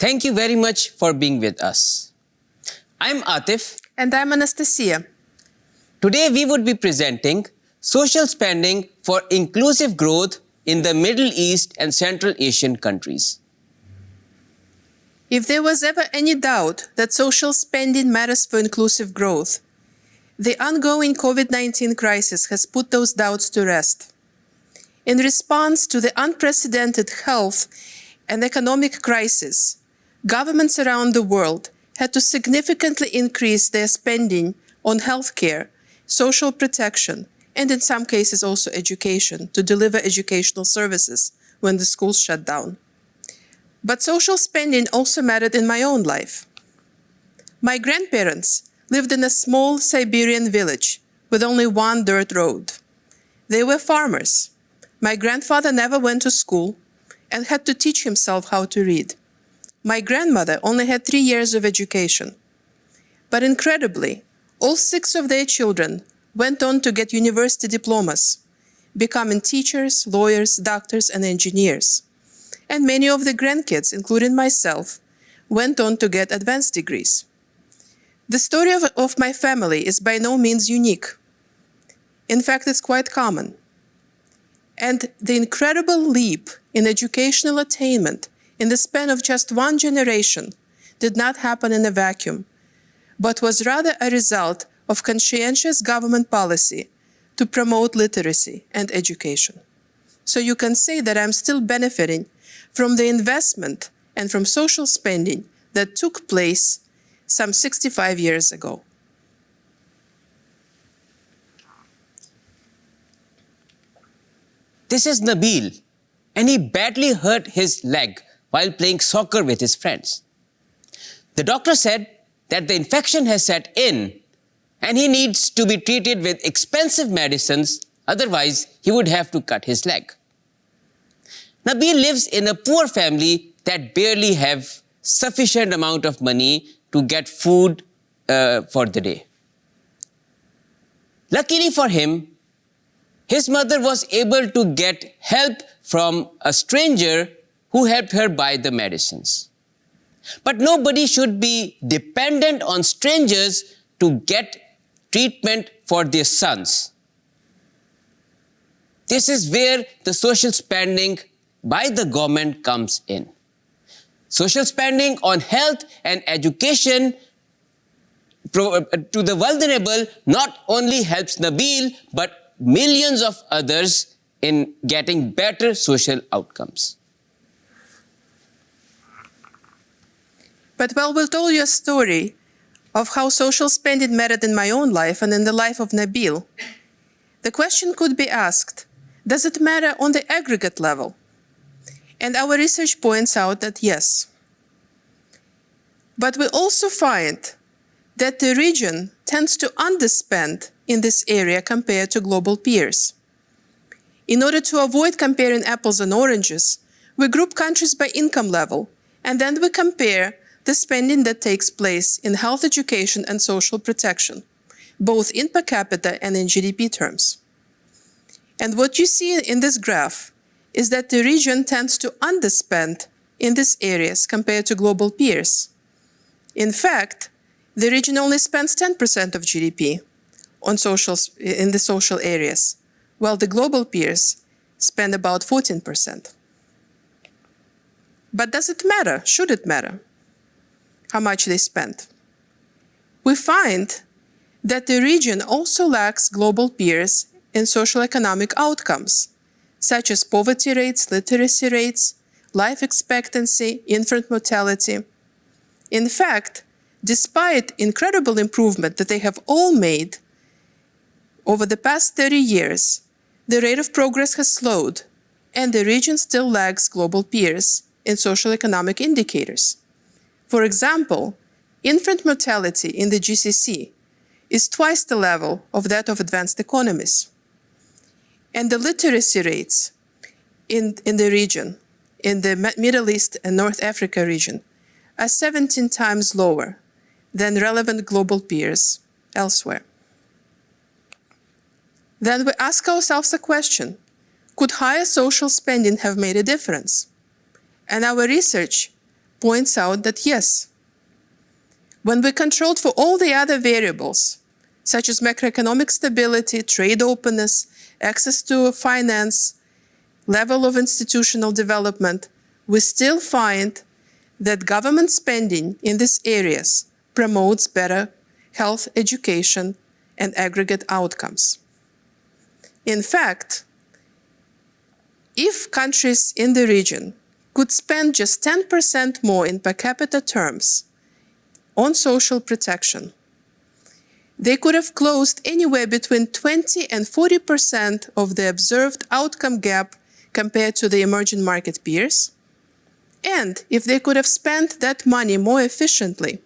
Thank you very much for being with us. I'm Atif. And I'm Anastasia. Today we would be presenting social spending for inclusive growth in the Middle East and Central Asian countries. If there was ever any doubt that social spending matters for inclusive growth, the ongoing COVID-19 crisis has put those doubts to rest. In response to the unprecedented health and economic crisis, governments around the world had to significantly increase their spending on healthcare, social protection, and in some cases also education, to deliver educational services when the schools shut down. But social spending also mattered in my own life. My grandparents lived in a small Siberian village with only one dirt road. They were farmers. My grandfather never went to school and had to teach himself how to read. My grandmother only had 3 years of education. But incredibly, all 6 of their children went on to get university diplomas, becoming teachers, lawyers, doctors, and engineers. And many of the grandkids, including myself, went on to get advanced degrees. The story of my family is by no means unique. In fact, it's quite common. And the incredible leap in educational attainment in the span of just one generation did not happen in a vacuum, but was rather a result of conscientious government policy to promote literacy and education. So you can say that I'm still benefiting from the investment and from social spending that took place some 65 years ago. This is Nabil, and he badly hurt his leg while playing soccer with his friends. The doctor said that the infection has set in and he needs to be treated with expensive medicines, otherwise he would have to cut his leg. Nabil lives in a poor family that barely have sufficient amount of money to get food for the day. Luckily for him, his mother was able to get help from a stranger who helped her buy the medicines. But nobody should be dependent on strangers to get treatment for their sons. This is where the social spending by the government comes in. Social spending on health and education to the vulnerable not only helps Nabil, but millions of others in getting better social outcomes. But while we told you a story of how social spending mattered in my own life and in the life of Nabil, the question could be asked, does it matter on the aggregate level? And our research points out that yes. But we also find that the region tends to underspend in this area compared to global peers. In order to avoid comparing apples and oranges, we group countries by income level, and then we compare the spending that takes place in health, education, and social protection, both in per capita and in GDP terms. And what you see in this graph is that the region tends to underspend in these areas compared to global peers. In fact, the region only spends 10% of GDP in the social areas, while the global peers spend about 14%. But does it matter? Should it matter how much they spend? We find that the region also lacks global peers in social economic outcomes, such as poverty rates, literacy rates, life expectancy, infant mortality. In fact, despite incredible improvement that they have all made over the past 30 years, the rate of progress has slowed, and the region still lags global peers in social economic indicators. For example, infant mortality in the GCC is twice the level of that of advanced economies. And the literacy rates in the region, in the Middle East and North Africa region, are 17 times lower than relevant global peers elsewhere. Then we ask ourselves a question: could higher social spending have made a difference? And our research points out that yes, when we controlled for all the other variables, such as macroeconomic stability, trade openness, access to finance, level of institutional development, we still find that government spending in these areas promotes better health, education, and aggregate outcomes. In fact, if countries in the region could spend just 10% more in per capita terms on social protection, they could have closed anywhere between 20 and 40% of the observed outcome gap compared to the emerging market peers. And if they could have spent that money more efficiently,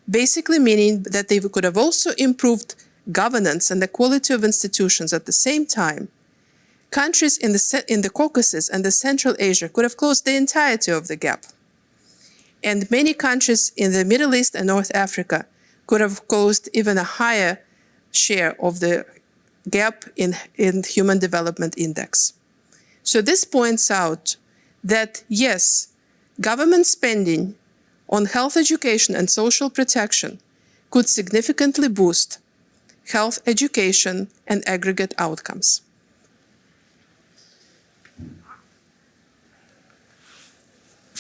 basically meaning that they could have also improved governance and the quality of institutions at the same time, countries in the Caucasus and the Central Asia could have closed the entirety of the gap. And many countries in the Middle East and North Africa could have closed even a higher share of the gap in Human Development Index. So this points out that, yes, government spending on health, education, and social protection could significantly boost health, education, and aggregate outcomes.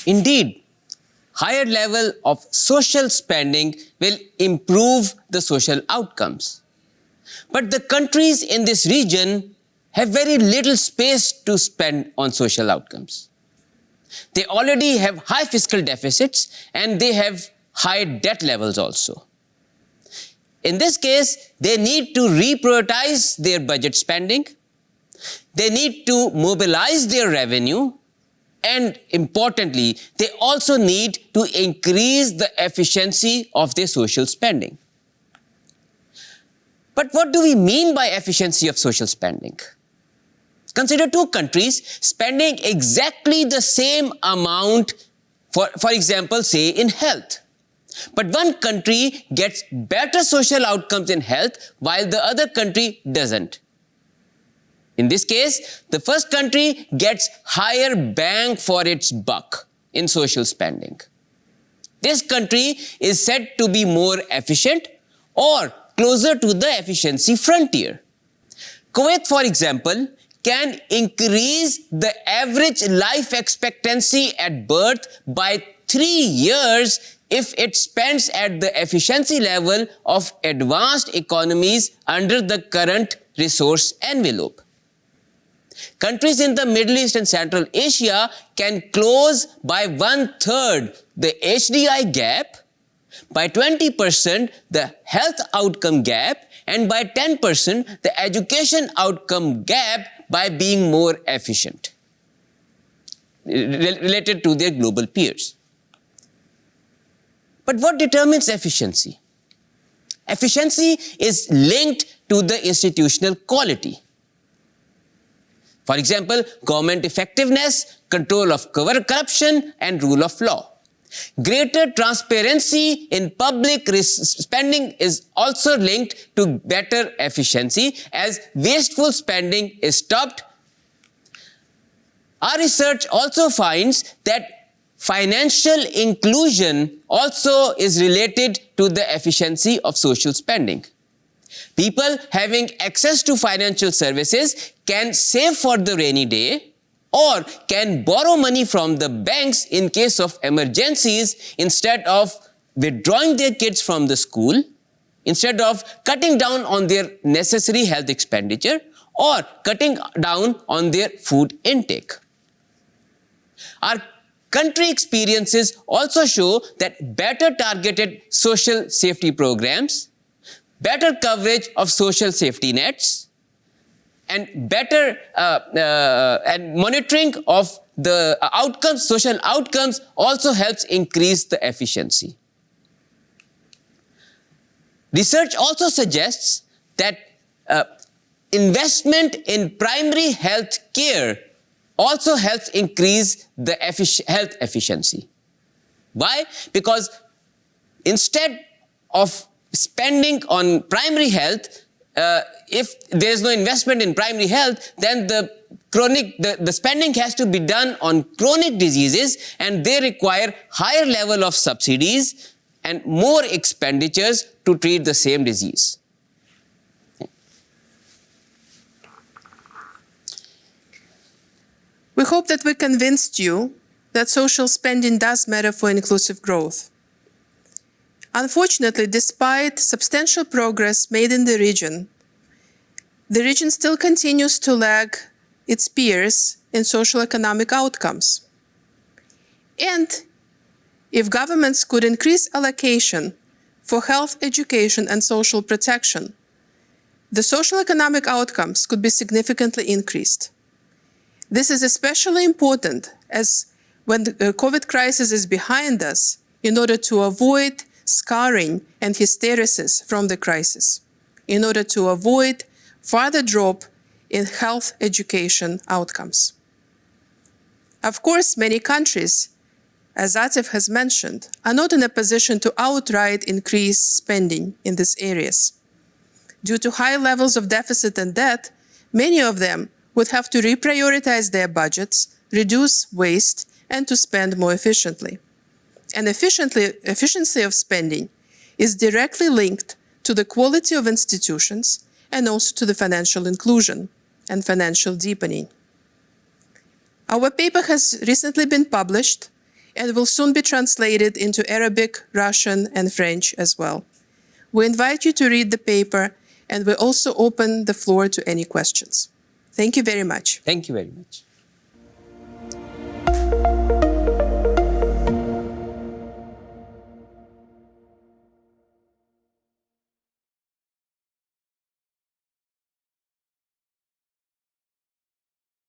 Indeed, higher level of social spending will improve the social outcomes. But the countries in this region have very little space to spend on social outcomes. They already have high fiscal deficits and they have high debt levels also. In this case, they need to reprioritize their budget spending, they need to mobilize their revenue, and importantly, they also need to increase the efficiency of their social spending. But what do we mean by efficiency of social spending? Consider two countries spending exactly the same amount, for example, say in health. But one country gets better social outcomes in health while the other country doesn't. In this case, the first country gets higher bang for its buck in social spending. This country is said to be more efficient or closer to the efficiency frontier. Kuwait, for example, can increase the average life expectancy at birth by 3 years if it spends at the efficiency level of advanced economies under the current resource envelope. Countries in the Middle East and Central Asia can close by 1/3 the HDI gap, by 20% the health outcome gap, and by 10% the education outcome gap by being more efficient related to their global peers. But what determines efficiency? Efficiency is linked to the institutional quality. For example, government effectiveness, control of corruption, and rule of law. Greater transparency in public spending is also linked to better efficiency as wasteful spending is stopped. Our research also finds that financial inclusion also is related to the efficiency of social spending. People having access to financial services can save for the rainy day or can borrow money from the banks in case of emergencies instead of withdrawing their kids from the school, instead of cutting down on their necessary health expenditure or cutting down on their food intake. Our country experiences also show that better targeted social safety programs, better coverage of social safety nets, and better and monitoring of the outcomes, social outcomes, also helps increase the efficiency. Research also suggests that investment in primary health care also helps increase the health efficiency. Why? Because instead of spending on primary health, if there is no investment in primary health, then the the spending has to be done on chronic diseases, and they require higher level of subsidies and more expenditures to treat the same disease. We hope that we convinced you that social spending does matter for inclusive growth. Unfortunately, despite substantial progress made in the region still continues to lag its peers in social economic outcomes. And if governments could increase allocation for health, education, and social protection, the social economic outcomes could be significantly increased. This is especially important as when the COVID crisis is behind us, in order to avoid scarring and hysteresis from the crisis, in order to avoid further drop in health education outcomes. Of course, many countries, as Atif has mentioned, are not in a position to outright increase spending in these areas. Due to high levels of deficit and debt, many of them would have to reprioritize their budgets, reduce waste, and to spend more efficiently. And efficiency of spending is directly linked to the quality of institutions and also to the financial inclusion and financial deepening. Our paper has recently been published and will soon be translated into Arabic, Russian, and French as well. We invite you to read the paper, and we also open the floor to any questions. Thank you very much. Thank you very much.